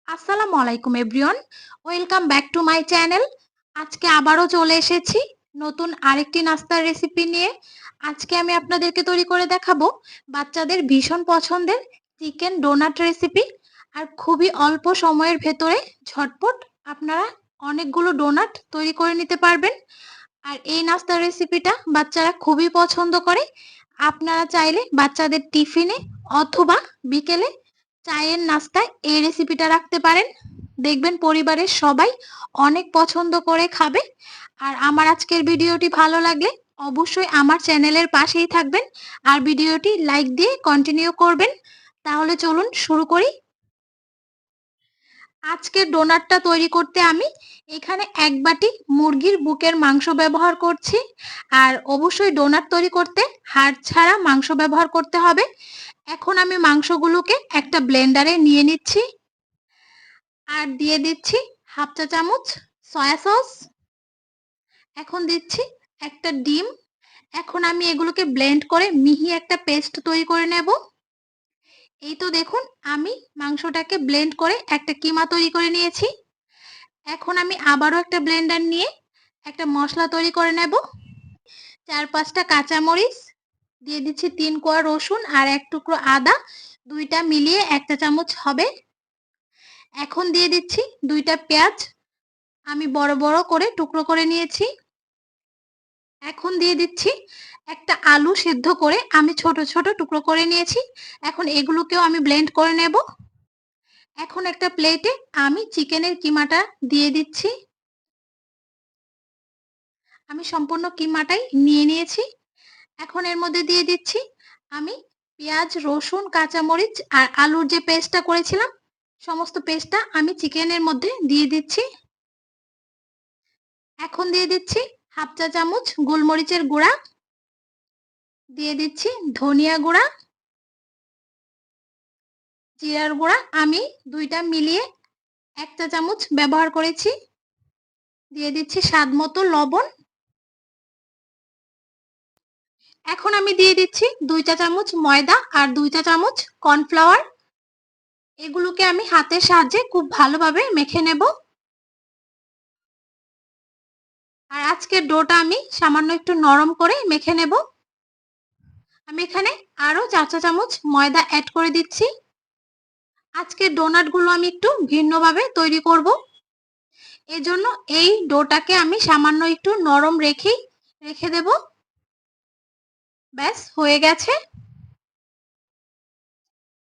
আসসালামু আলাইকুম everyone, welcome back to my channel. আজকে আবারও চলে এসেছি নতুন আরেকটি নাস্তার রেসিপি নিয়ে। আজকে আমি আপনাদেরকে তৈরি করে দেখাবো বাচ্চাদের ভীষণ পছন্দের চিকেন ডোনাট রেসিপি। আর খুবই অল্প সময়ের ভেতরে ঝটপট আপনারা অনেকগুলো ডোনাট তৈরি করে নিতে পারবেন। আর এই নাস্তার রেসিপিটা বাচ্চারা খুবই পছন্দ করে। আপনারা চাইলে বাচ্চাদের টিফিনে অথবা বিকেলে চায়ের নাস্তায় এই রেসিপিটা রাখতে পারেন। দেখবেন পরিবারের সবাই অনেক পছন্দ করে খাবে। আর আমার আজকের ভিডিওটি ভালো লাগলে অবশ্যই আমার চ্যানেলের পাশেই থাকবেন আর ভিডিওটি লাইক দিয়ে কন্টিনিউ করবেন। তাহলে চলুন শুরু করি। আজকের ডোনাটটা তৈরি করতে আমি এখানে 1 বাটি মুরগির বুকের মাংস ব্যবহার করছি। আর অবশ্যই ডোনাট তৈরি করতে হাড় ছাড়া মাংস ব্যবহার করতে হবে। এখন আমি মাংসগুলোকে একটা ব্লেন্ডারে নিয়ে নিচ্ছি আর দিয়ে দিচ্ছি হাফ চা চামচ সয়া সস। এখন দিচ্ছি একটা ডিম। এখন আমি এগুলোকে ব্লেন্ড করে মিহি একটা পেস্ট তৈরি করে নেব। এই তো দেখুন, আমি মাংসটাকে ব্লেন্ড করে একটা কিমা তৈরি করে নিয়েছি। এখন আমি আবারও একটা ব্লেন্ডার নিয়ে একটা মশলা তৈরি করে নেব। 4-5টা কাঁচামরিচ দিয়ে দিচ্ছি, 3 কোয়া রসুন আর 1 টুকরো আদা, দুইটা মিলিয়ে 1 চা চামচ হবে। এখন দিয়ে দিচ্ছি 2টা পেঁয়াজ, আমি বড় বড় করে টুকরো করে নিয়েছি। এখন দিয়ে দিচ্ছি একটা আলু সিদ্ধ করে আমি ছোট ছোট টুকরো করে নিয়েছি। এখন এগুলোকেও আমি ব্লেন্ড করে নেব। এখন একটা প্লেটে আমি চিকেনের কিমাটা দিয়ে দিচ্ছি। আমি সম্পূর্ণ কিমাটাই নিয়ে নিয়েছি। এখন এর মধ্যে দিয়ে দিচ্ছি আমি পেঁয়াজ, রসুন, কাঁচামরিচ আর আলুর যে পেস্টটা করেছিলাম, সমস্ত পেস্টটা আমি চিকেনের মধ্যে দিয়ে দিচ্ছি। এখন দিয়ে দিচ্ছি হাফ চা চামচ গোলমরিচের গুঁড়া, দিয়ে দিচ্ছি ধনিয়া গুঁড়া, জিরার গুঁড়া আমি 2টা মিলিয়ে 1 চা চামচ ব্যবহার করেছি। দিয়ে দিচ্ছি স্বাদ মতো লবণ। এখন আমি দিয়ে দিচ্ছি 2 চা চামচ ময়দা আর 2 চা চামচ কর্নফ্লাওয়ার। এগুলোকে আমি হাতের সাহায্যে খুব ভালোভাবে মেখে নেব। আর আজকের ডোটা আমি সামান্য একটু নরম করে মেখে নেব। আমি এখানে আরো 4 চা চামচ ময়দা অ্যাড করে দিচ্ছি। আজকের ডোনাটগুলো আমি একটু ভিন্নভাবে তৈরি করব। এজন্য এই ডোটাকে আমি সামান্য একটু নরম রেখে দেব। ব্যাস হয়ে গেছে।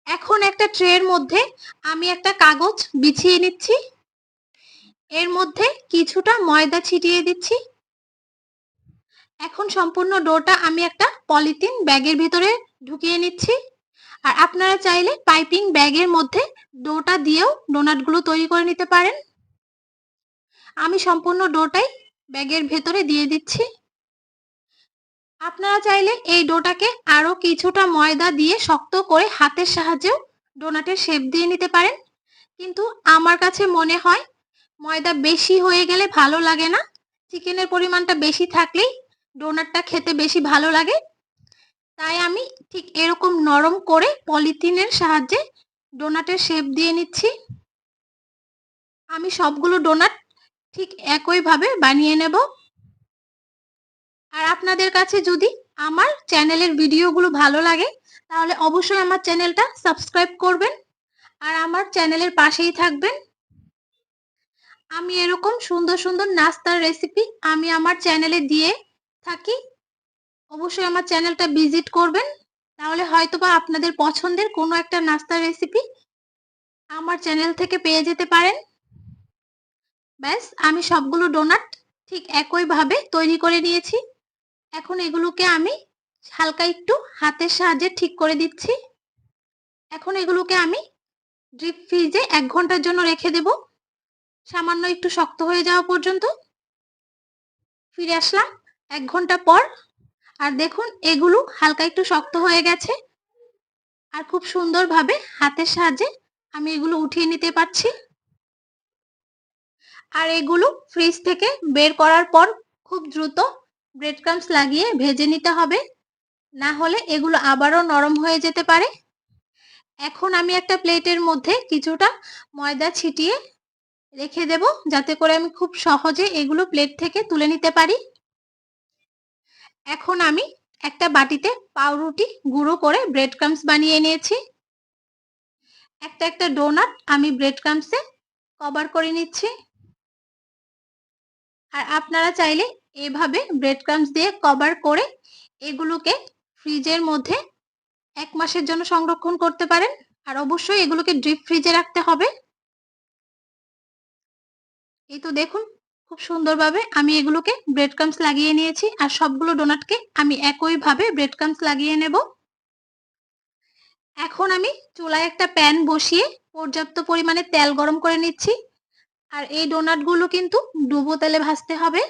এখন একটা ট্রের মধ্যে আমি একটা কাগজ বিছিয়ে নিচ্ছি। এর মধ্যে কিছুটা ময়দা ছিটিয়ে দিচ্ছি। এখন সম্পূর্ণ ডোটা আমি একটা পলিথিন ব্যাগের ভিতরে ঢুকিয়ে নিচ্ছি। আর আপনারা চাইলে পাইপিং ব্যাগের মধ্যে ডোটা দিয়েও ডোনাটগুলো তৈরি করে নিতে পারেন। আমি সম্পূর্ণ ডোটাই ব্যাগের ভেতরে দিয়ে দিচ্ছি। আপনারা চাইলে এই ডোটাকে আরো কিছুটা ময়দা দিয়ে শক্ত করে হাতের সাহায্যেও ডোনাটের শেপ দিয়ে নিতে পারেন, কিন্তু আমার কাছে মনে হয় ময়দা বেশি হয়ে গেলে ভালো লাগে না। চিকেনের পরিমাণটা বেশি থাকলেই ডোনাটটা খেতে বেশি ভালো লাগে। তাই আমি ঠিক এরকম নরম করে পলিথিনের সাহায্যে ডোনাটের শেপ দিয়ে নিচ্ছি। আমি সবগুলো ডোনাট ঠিক একইভাবে বানিয়ে নেব। আর আপনাদের কাছে যদি আমার চ্যানেলের ভিডিওগুলো ভালো লাগে তাহলে অবশ্যই আমার চ্যানেলটা সাবস্ক্রাইব করবেন আর আমার চ্যানেলের পাশেই থাকবেন। আমি এরকম সুন্দর সুন্দর নাস্তার রেসিপি আমি আমার চ্যানেলে দিয়ে থাকি। অবশ্যই আমার চ্যানেলটা ভিজিট করবেন, তাহলে হয়তোবা আপনাদের পছন্দের কোনো একটা নাস্তার রেসিপি আমার চ্যানেল থেকে পেয়ে যেতে পারেন। ব্যাস আমি সবগুলো ডোনাট ঠিক একইভাবে তৈরি করে নিয়েছি। এখন এগুলোকে আমি হালকা একটু হাতের সাহায্যে ঠিক করে দিচ্ছি। এখন এগুলোকে আমি ডিপ ফ্রিজে 1 ঘন্টার জন্য রেখে দেব, সামান্য একটু শক্ত হয়ে যাওয়া পর্যন্ত। ফিরে আসলাম 1 ঘন্টা পর। আর দেখুন এগুলো হালকা একটু শক্ত হয়ে গেছে আর খুব সুন্দরভাবে হাতের সাহায্যে আমি এগুলো উঠিয়ে নিতে পারছি। আর এগুলো ফ্রিজ থেকে বের করার পর খুব দ্রুত ব্রেড ক্রাম্বস লাগিয়ে ভেজে নিতে হবে, না হলে এগুলো আবারও নরম হয়ে যেতে পারে। এখন আমি একটা প্লেটের মধ্যে কিছুটা ময়দা ছিটিয়ে রেখে দেব, যাতে করে আমি খুব সহজে এগুলো প্লেট থেকে তুলে নিতে পারি। এখন আমি একটা বাটিতে পাউরুটি গুঁড়ো করে ব্রেড ক্রাম্বস বানিয়ে নিয়েছি। একটা ডোনাট আমি ব্রেড ক্রাম্বসে কভার করে নিচ্ছি। আর আপনারা চাইলে এভাবে ব্রেড ক্রাম্বস দিয়ে কভার করে এগুলোকে ফ্রিজের মধ্যে 1 মাসের জন্য সংরক্ষণ করতে পারেন। আর অবশ্যই এগুলোকে ডিপ ফ্রিজে রাখতে হবে। এই তো দেখুন, খুব সুন্দরভাবে আমি এগুলোকে ব্রেড ক্রাম্বস লাগিয়ে নিয়েছি। আর সবগুলো ডোনাটকে আমি একইভাবে ব্রেড ক্রাম্বস লাগিয়ে নেব। এখন আমি চুলায় একটা প্যান বসিয়ে পর্যাপ্ত পরিমাণে তেল গরম করে নিচ্ছি। আর এই ডোনাটগুলো কিন্তু ডুবো তেলে ভাজতে হবে।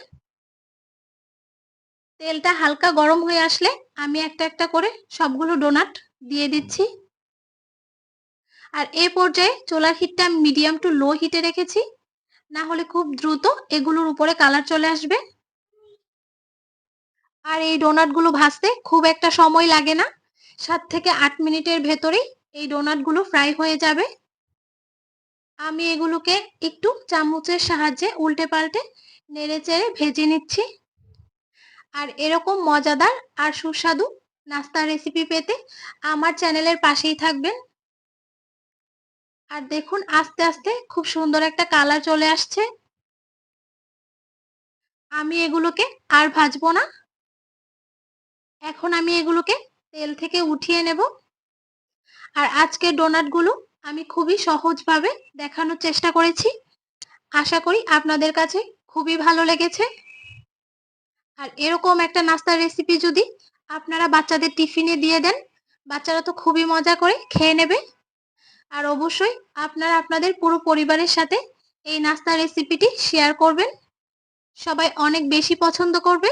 তেলটা হালকা গরম হয়ে আসলে আমি একটা করে সবগুলো ডোনাট দিয়ে দিচ্ছি। আর এই পর্যায়ে চুলার হিটটা মিডিয়াম টু লো হিটে রেখেছি, না হলে খুব দ্রুত এগুলোর উপরে কালার চলে আসবে। আর এই ডোনাটগুলো ভাজতে খুব একটা সময় লাগে না, 7 থেকে 8 মিনিটের ভেতরেই এই ডোনাটগুলো ফ্রাই হয়ে যাবে। আমি এগুলোকে একটু চামচের সাহায্যে উল্টে পাল্টে নেড়েচেড়ে ভেজে নিচ্ছি। আর এরকম মজাদার আর সুস্বাদু নাস্তার রেসিপি পেতে আমার চ্যানেলের পাশেই থাকবেন। আর দেখুন, আস্তে আস্তে খুব সুন্দর একটা কালার চলে আসছে। আমি এগুলোকে আর ভাজবো না। এখন আমি এগুলোকে তেল থেকে উঠিয়ে নেব। আর আজকের ডোনাটগুলো আমি খুবই সহজভাবে দেখানোর চেষ্টা করেছি। আশা করি আপনাদের কাছে খুবই ভালো লেগেছে। আর এরকম একটা নাস্তার রেসিপি যদি আপনারা বাচ্চাদের টিফিনে দিয়ে দেন, বাচ্চারা তো খুবই মজা করে খেয়ে নেবে। আর অবশ্যই আপনারা আপনাদের পুরো পরিবারের সাথে এই নাস্তার রেসিপিটি শেয়ার করবেন। সবাই অনেক বেশি পছন্দ করবে।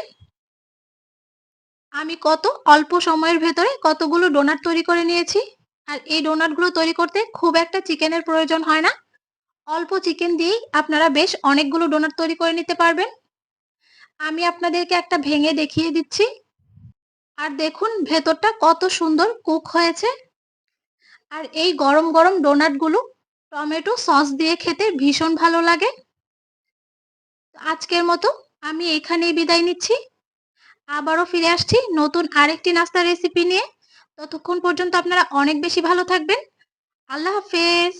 আমি কত অল্প সময়ের ভেতরে কতগুলো ডোনাট তৈরি করে নিয়েছি। আর এই ডোনাটগুলো তৈরি করতে খুব একটা চিকেনের প্রয়োজন হয় না। অল্প চিকেন দিয়েই আপনারা বেশ অনেকগুলো ডোনাট তৈরি করে নিতে পারবেন। আমি আপনাদেরকে একটা ভেঙে দেখিয়ে দিচ্ছি। আর দেখুন ভেতরটা কত সুন্দর কুক হয়েছে। আর এই গরম গরম ডোনাটগুলো টমেটো সস দিয়ে খেতে ভীষণ ভালো লাগে। আজকের মতো আমি এখানেই বিদায় নিচ্ছি। আবারও ফিরে আসছি নতুন আরেকটি নাস্তার রেসিপি নিয়ে। ততক্ষণ পর্যন্ত আপনারা অনেক বেশি ভালো থাকবেন। আল্লাহ হাফেজ।